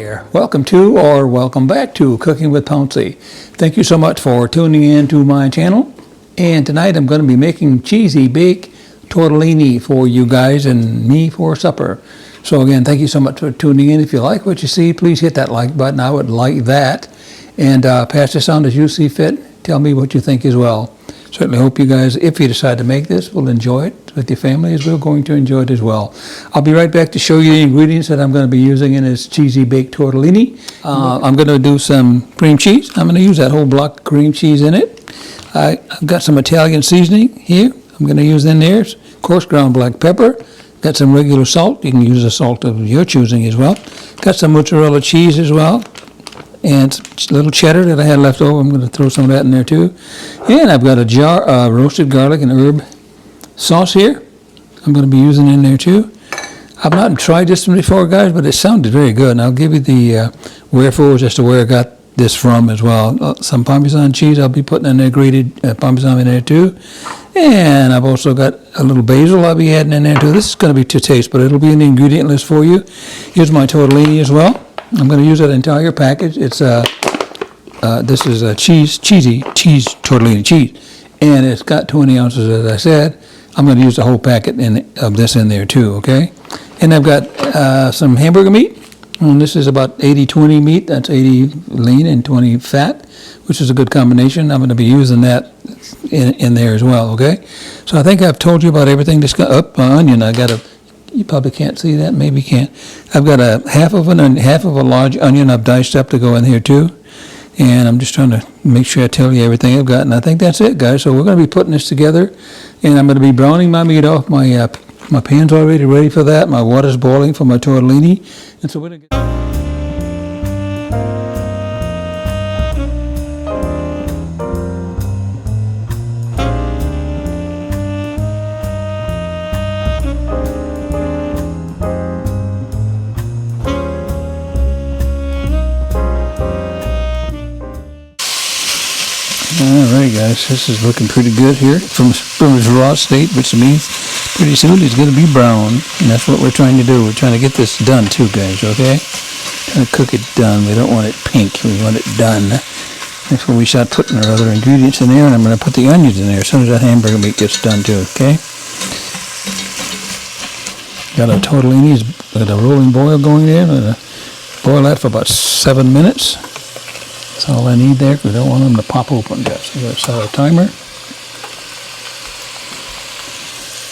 there. Welcome to or welcome back to Cooking with Pouncy. Thank you so much for tuning in to my channel. And tonight I'm going to be making cheesy baked tortellini for you guys and me for supper. So again, thank you so much for tuning in. If you like what you see, please hit that like button. I would like that. And pass this on as you see fit. Tell me what you think as well. Certainly hope you guys, if you decide to make this, will enjoy it with your family as we're going to enjoy it as well. I'll be right back to show you the ingredients that I'm going to be using in this cheesy baked tortellini. I'm going to do some cream cheese. I'm going to use that whole block of cream cheese in it. I've got some Italian seasoning here. I'm going to use in there. Coarse ground black pepper. Got some regular salt. You can use the salt of your choosing as well. Got some mozzarella cheese as well. And a little cheddar that I had left over. I'm going to throw some of that in there too. And I've got a jar of roasted garlic and herb sauce here. I'm going to be using in there too. I've not tried this one before, guys, but it sounded very good. And I'll give you the wherefores as to where I got this from as well. Some Parmesan cheese I'll be putting in there, grated Parmesan in there too. And I've also got a little basil I'll be adding in there too. This is going to be to taste, but it'll be in the ingredient list for you. Here's my tortellini as well. I'm going to use that entire package. It's this is a cheesy tortellini cheese, and it's got 20 ounces, as I said. I'm going to use the whole packet of this in there too, okay? And I've got some hamburger meat, and this is about 80-20 meat. That's 80 lean and 20 fat, which is a good combination. I'm going to be using that in there as well, okay? So I think I've told you about everything. This onion, I got a. You probably can't see that, maybe you can't. I've got half of a large onion I've diced up to go in here too. And I'm just trying to make sure I tell you everything I've got. And I think that's it, guys. So we're going to be putting this together. And I'm going to be browning my meat off. My pan's already ready for that. My water's boiling for my tortellini. And so we're going to get... Alright guys, this is looking pretty good here from its raw state, which means pretty soon it's going to be brown, and that's what we're trying to do. We're trying to get this done too, guys, okay? Trying to cook it done. We don't want it pink, we want it done. That's when we start putting our other ingredients in there, and I'm going to put the onions in there as soon as that hamburger meat gets done too, okay? Got our tortellinis, got a rolling boil going there. I'm going to boil that for about 7 minutes. That's all I need there, because we don't want them to pop open, guys. So we're going to set our timer.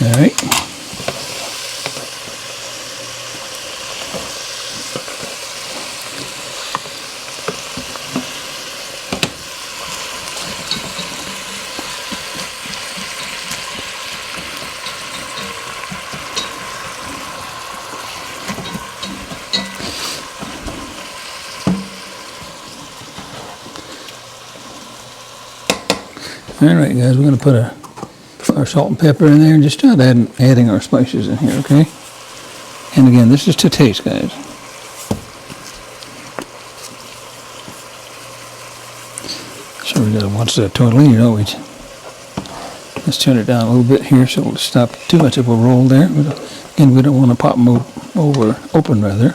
All right. All right, guys, we're going to put our salt and pepper in there and just start adding our spices in here, okay? And again, this is to taste, guys. So we got to watch that tortellini, don't we? Let's turn it down a little bit here so we'll stop too much of a roll there. Again, we don't want to pop them open, rather.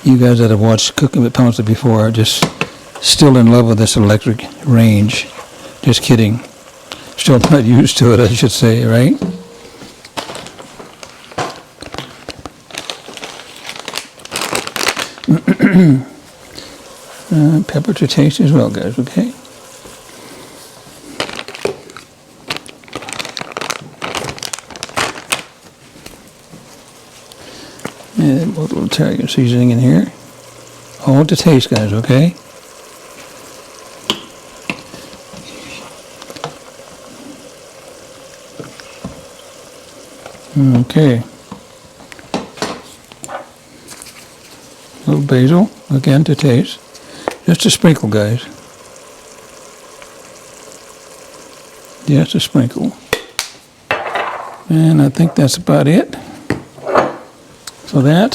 You guys that have watched Cooking with Pouncy before are just still in love with this electric range. Just kidding. Still not used to it, I should say, right? Pepper to taste as well, guys, okay? And a little Italian seasoning in here. All to taste, guys, okay? Okay. A little basil, again, to taste. Just a sprinkle, guys. Just a sprinkle. And I think that's about it. So that.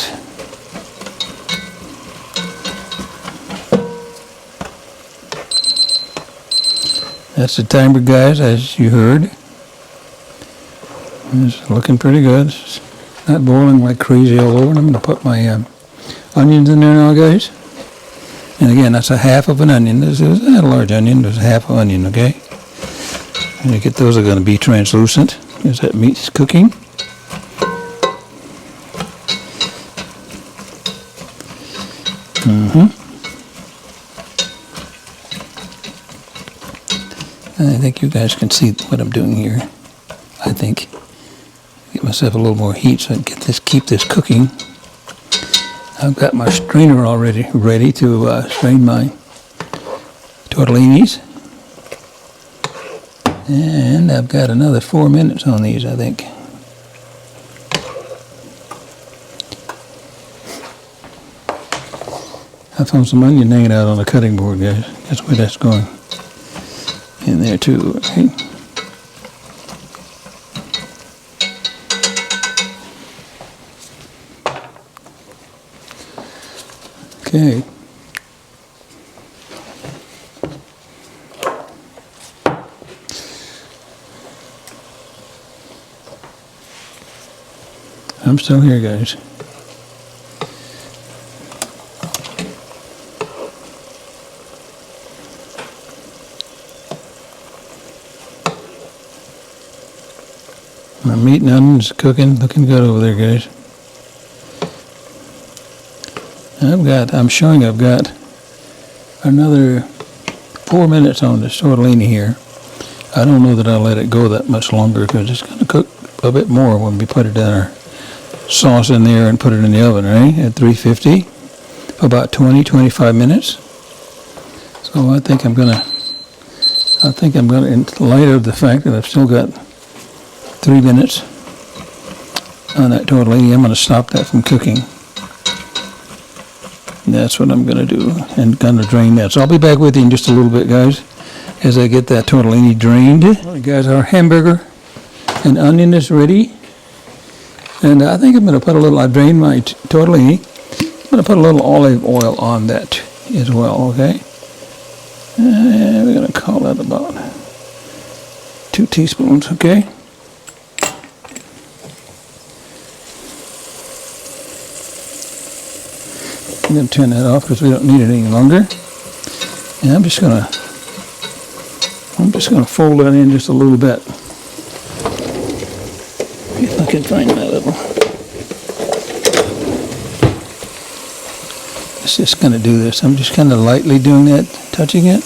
That's the timer, guys, as you heard. It's looking pretty good. not boiling like crazy all over. And I'm going to put my onions in there now, guys. And again, that's a half of an onion. This is not a large onion. There's a half of an onion, okay? And you get those are going to be translucent as that meat's cooking. And I think you guys can see what I'm doing here. I think get myself a little more heat so I can keep this cooking. I've got my strainer already ready to strain my tortellinis. And I've got another 4 minutes on these, I think. I found some onion hanging out on the cutting board, guys. That's where that's going. In there too, right? Okay. I'm still here, guys. My meat and onions cooking, looking good over there, guys. I'm showing I've got another 4 minutes on this tortellini here. I don't know that I'll let it go that much longer because it's going to cook a bit more when we put it in our sauce in there and put it in the oven, right? At 350 for about 20-25 minutes. So I think I'm gonna, in light of the fact that I've still got 3 minutes on that tortellini, I'm gonna stop that from cooking. And that's what I'm gonna do, and gonna drain that. So I'll be back with you in just a little bit, guys, as I get that tortellini drained. All right, guys, our hamburger and onion is ready. And I think I'm going to put I drained my tortellini. I'm going to put a little olive oil on that as well, okay? And we're going to call that about 2 teaspoons, okay? I'm going to turn that off because we don't need it any longer. And I'm just going to fold that in just a little bit. If I can find my little. It's just going to do this. I'm just kind of lightly doing that, touching it.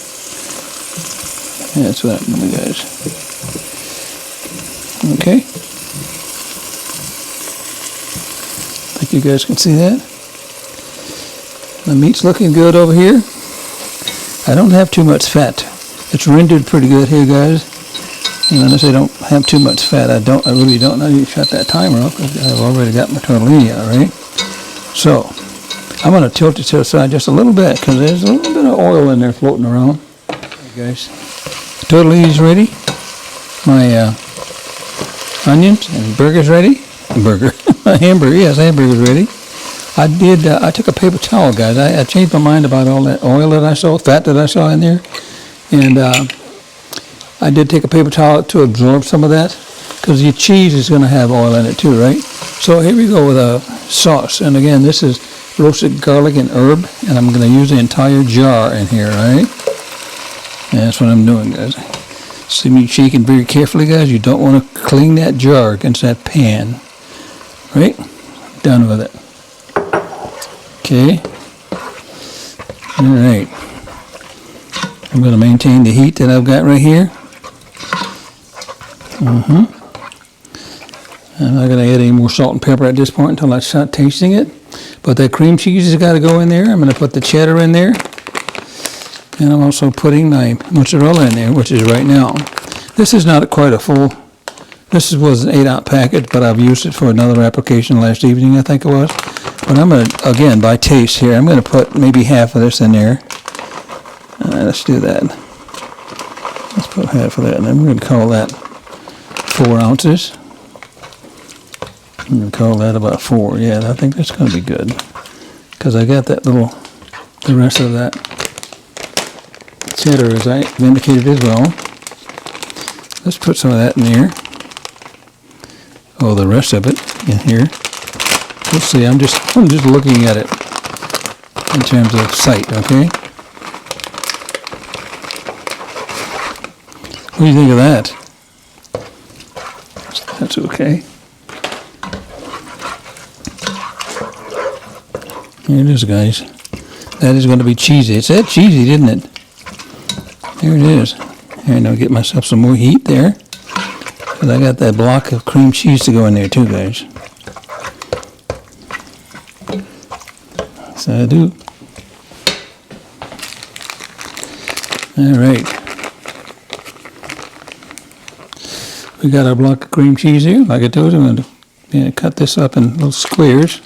That's what I'm doing, guys. Okay. I think you guys can see that. The meat's looking good over here. I don't have too much fat. It's rendered pretty good here, guys. And unless I don't have too much fat, I really don't. I need to shut that timer off because I've already got my tortellini out, right? So, I'm going to tilt it to the side just a little bit because there's a little bit of oil in there floating around. Okay, guys, tortellini's ready. My onions and burger's ready. My hamburger, yes, hamburger's ready. I took a paper towel, guys. I changed my mind about all that oil that I saw, fat that I saw in there. And I did take a paper towel to absorb some of that because your cheese is going to have oil in it too, right? So here we go with a sauce. And again, this is roasted garlic and herb. And I'm going to use the entire jar in here, right? And that's what I'm doing, guys. See me shaking very carefully, guys. You don't want to cling that jar against that pan. Right? Done with it. Okay. All right. I'm going to maintain the heat that I've got right here. I'm not going to add any more salt and pepper at this point until I start tasting it. But that cream cheese has got to go in there. I'm going to put the cheddar in there. And I'm also putting my mozzarella in there, which is right now. This is not quite a full. This was an 8-ounce package, but I've used it for another application last evening, I think it was. But I'm going to, again, by taste here, I'm going to put maybe half of this in there. Let's do that. Let's put half of that, and then we're going to call that 4 ounces. I'm going to call that about 4. Yeah, I think that's going to be good. Because I got that little, the rest of that cheddar, as I indicated as well. Let's put some of that in there. Oh, the rest of it in here. Let's see, I'm just looking at it in terms of sight, okay? What do you think of that? That's okay. Here it is, guys. That is going to be cheesy. It said cheesy, didn't it? There it is. Here, now get myself some more heat there. Because I got that block of cream cheese to go in there too, guys. So I do. All right. We got our block of cream cheese here. Like I told you, I'm going to cut this up in little squares.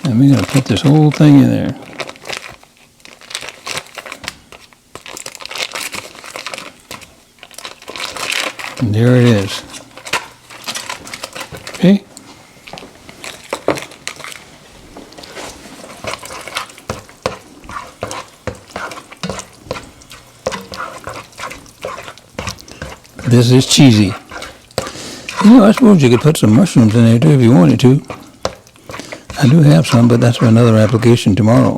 And we're going to put this whole thing in there. And there it is. Okay. This is cheesy. You know, I suppose you could put some mushrooms in there too if you wanted to. I do have some, but that's for another application tomorrow.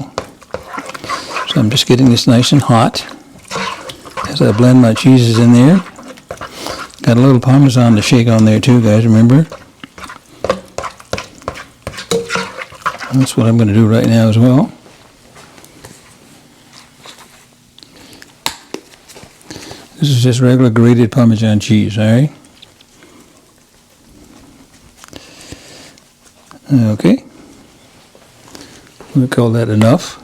So I'm just getting this nice and hot as I blend my cheeses in there. Got a little Parmesan to shake on there too, guys, remember? That's what I'm going to do right now as well. This is just regular grated Parmesan cheese, all right? Okay. We'll call that enough.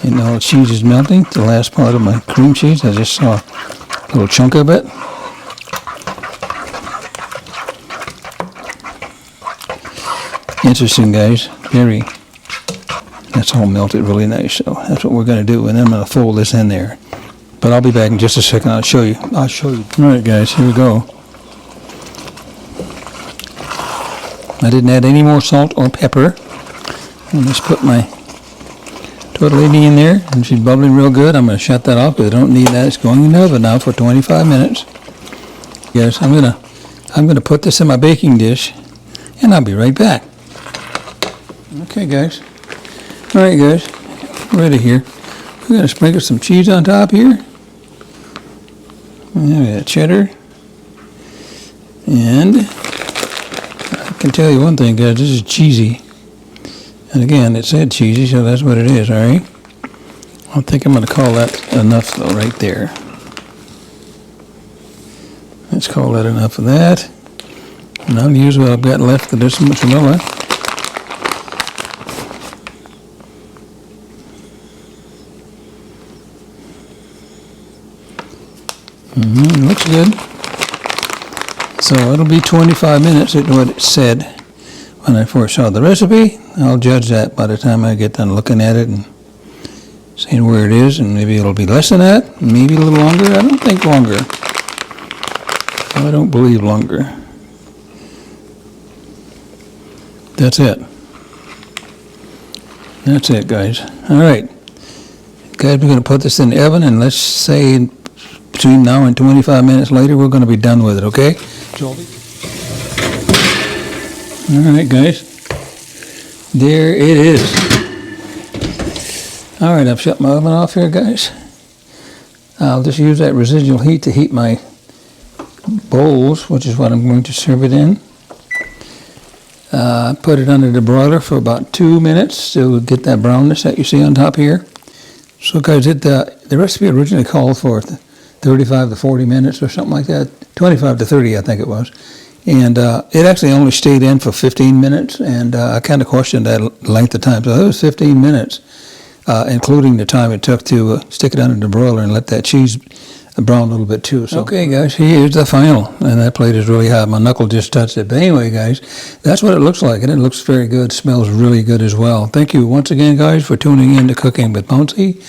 And now the cheese is melting. The last part of my cream cheese, I just saw a little chunk of it. Interesting, guys. Very. That's all melted really nice. So that's what we're going to do. And then I'm going to fold this in there. But I'll be back in just a second. I'll show you. All right, guys. Here we go. I didn't add any more salt or pepper. I'll just put my tortellini in there, and she's bubbling real good. I'm going to shut that off because I don't need that. It's going in the oven now for 25 minutes. Yes, I'm gonna put this in my baking dish, and I'll be right back. Okay, guys. All right, guys. Ready here. We're going to sprinkle some cheese on top here. And we got cheddar. And I can tell you one thing, guys. This is cheesy. And again, it said cheesy, so that's what it is, all right? I think I'm going to call that enough, though, right there. Let's call that enough of that. And I'll use what I've got left of this mozzarella. Looks good. So it'll be 25 minutes, is what it said when I first saw the recipe. I'll judge that by the time I get done looking at it and seeing where it is, and maybe it'll be less than that, maybe a little longer. I don't think longer. I don't believe longer. That's it. That's it, guys. All right. Guys, we're going to put this in the oven, and let's say between now and 25 minutes later, we're going to be done with it, okay? All right, guys. There it is. All right, I've shut my oven off here, guys. I'll just use that residual heat to heat my bowls, which is what I'm going to serve it in. Put it under the broiler for about 2 minutes to get that brownness that you see on top here. So, guys, the recipe originally called for 35 to 40 minutes or something like that. 25 to 30, I think it was. And it actually only stayed in for 15 minutes, and I kind of questioned that length of time. So it was 15 minutes, including the time it took to stick it under the broiler and let that cheese brown a little bit too. So. Okay, guys, here's the final. And that plate is really hot. My knuckle just touched it. But anyway, guys, that's what it looks like. And it looks very good. Smells really good as well. Thank you once again, guys, for tuning in to Cooking with Pouncy.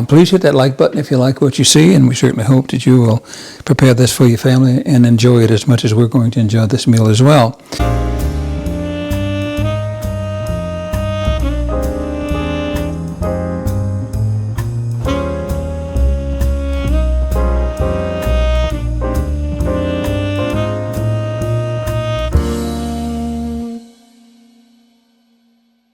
Please hit that like button if you like what you see, and we certainly hope that you will prepare this for your family and enjoy it as much as we're going to enjoy this meal as well.